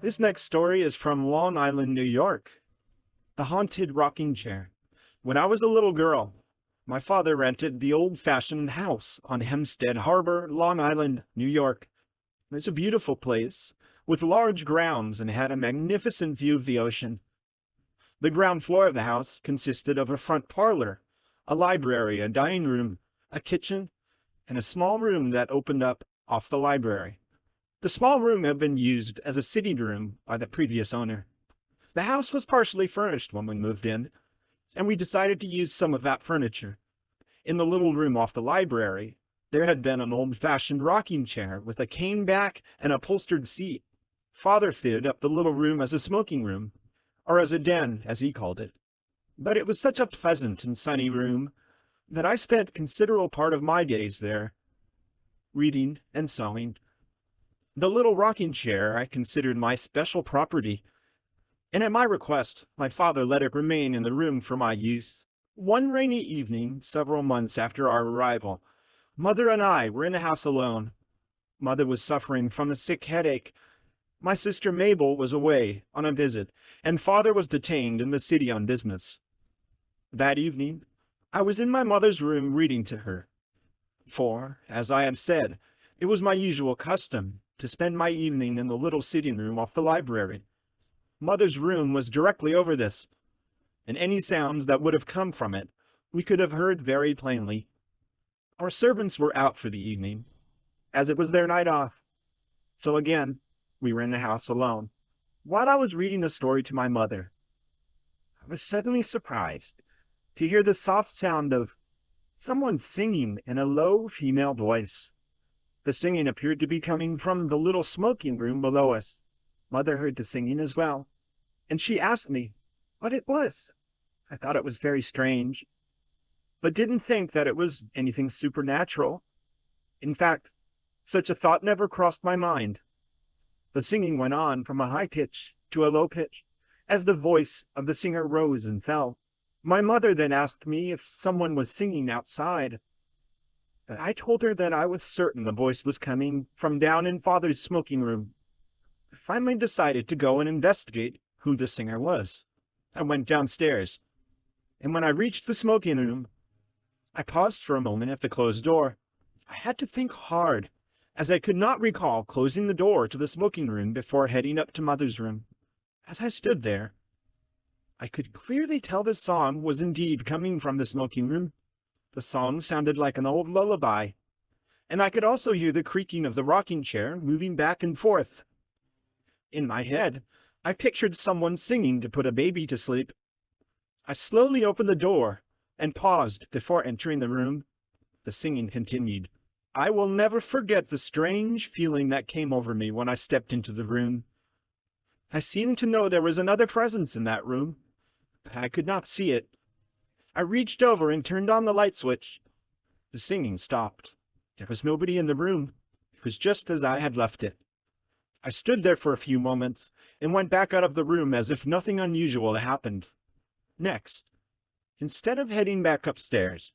This next story is from Long Island, New York. The Haunted Rocking Chair. When I was a little girl, my father rented the old-fashioned house on Hempstead Harbor, Long Island, New York. It's a beautiful place, with large grounds and had a magnificent view of the ocean. The ground floor of the house consisted of a front parlor, a library, a dining room, a kitchen, and a small room that opened up off the library. The small room had been used as a sitting room by the previous owner. The house was partially furnished when we moved in, and we decided to use some of that furniture. In the little room off the library, there had been an old-fashioned rocking chair with a cane back and upholstered seat. Father fitted up the little room as a smoking room, or as a den, as he called it. But it was such a pleasant and sunny room that I spent considerable part of my days there, reading and sewing. The little rocking chair I considered my special property, and at my request, my father let it remain in the room for my use. One rainy evening, several months after our arrival, Mother and I were in the house alone. Mother was suffering from a sick headache. My sister Mabel was away on a visit, and Father was detained in the city on business. That evening, I was in my mother's room reading to her, for, as I have said, it was my usual custom to spend my evening in the little sitting room off the library. Mother's room was directly over this, and any sounds that would have come from it we could have heard very plainly. Our servants were out for the evening, as it was their night off, so again we were in the house alone. While I was reading a story to my mother, I was suddenly surprised to hear the soft sound of someone singing in a low female voice. The singing appeared to be coming from the little smoking room below us. Mother heard the singing as well, and she asked me what it was. I thought it was very strange, but didn't think that it was anything supernatural. In fact, such a thought never crossed my mind. The singing went on from a high pitch to a low pitch, as the voice of the singer rose and fell. My mother then asked me if someone was singing outside. I told her that I was certain the voice was coming from down in Father's smoking room. I finally decided to go and investigate who the singer was. I went downstairs, and when I reached the smoking room, I paused for a moment at the closed door. I had to think hard, as I could not recall closing the door to the smoking room before heading up to Mother's room. As I stood there, I could clearly tell the song was indeed coming from the smoking room. The song sounded like an old lullaby, and I could also hear the creaking of the rocking chair moving back and forth. In my head, I pictured someone singing to put a baby to sleep. I slowly opened the door and paused before entering the room. The singing continued. I will never forget the strange feeling that came over me when I stepped into the room. I seemed to know there was another presence in that room, but I could not see it. I reached over and turned on the light switch. The singing stopped. There was nobody in the room. It was just as I had left it. I stood there for a few moments and went back out of the room as if nothing unusual had happened. Next, instead of heading back upstairs,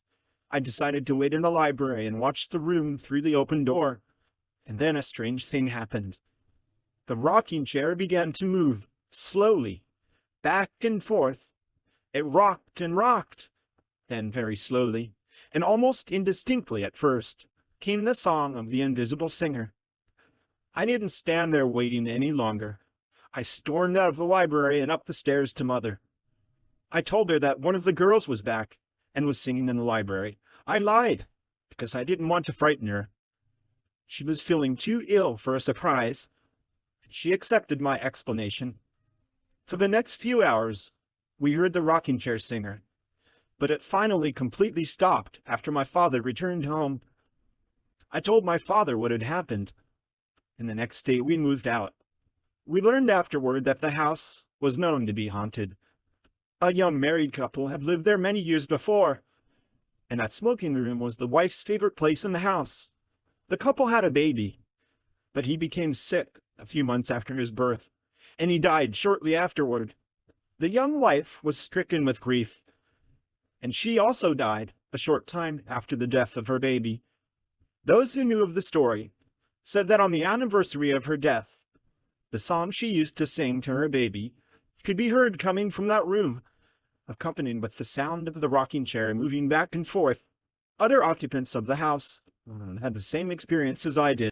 I decided to wait in the library and watch the room through the open door. And then a strange thing happened. The rocking chair began to move, slowly, back and forth. It rocked and rocked. Then very slowly, and almost indistinctly at first, came the song of the invisible singer. I didn't stand there waiting any longer. I stormed out of the library and up the stairs to Mother. I told her that one of the girls was back and was singing in the library. I lied, because I didn't want to frighten her. She was feeling too ill for a surprise. She accepted my explanation. For the next few hours, we heard the rocking chair singer, but it finally completely stopped after my father returned home. I told my father what had happened, and the next day we moved out. We learned afterward that the house was known to be haunted. A young married couple had lived there many years before, and that smoking room was the wife's favorite place in the house. The couple had a baby, but he became sick a few months after his birth, and he died shortly afterward. The young wife was stricken with grief, and she also died a short time after the death of her baby. Those who knew of the story said that on the anniversary of her death, The song she used to sing to her baby could be heard coming from that room, accompanied with the sound of the rocking chair moving back and forth. Other occupants of the house had the same experience as I did.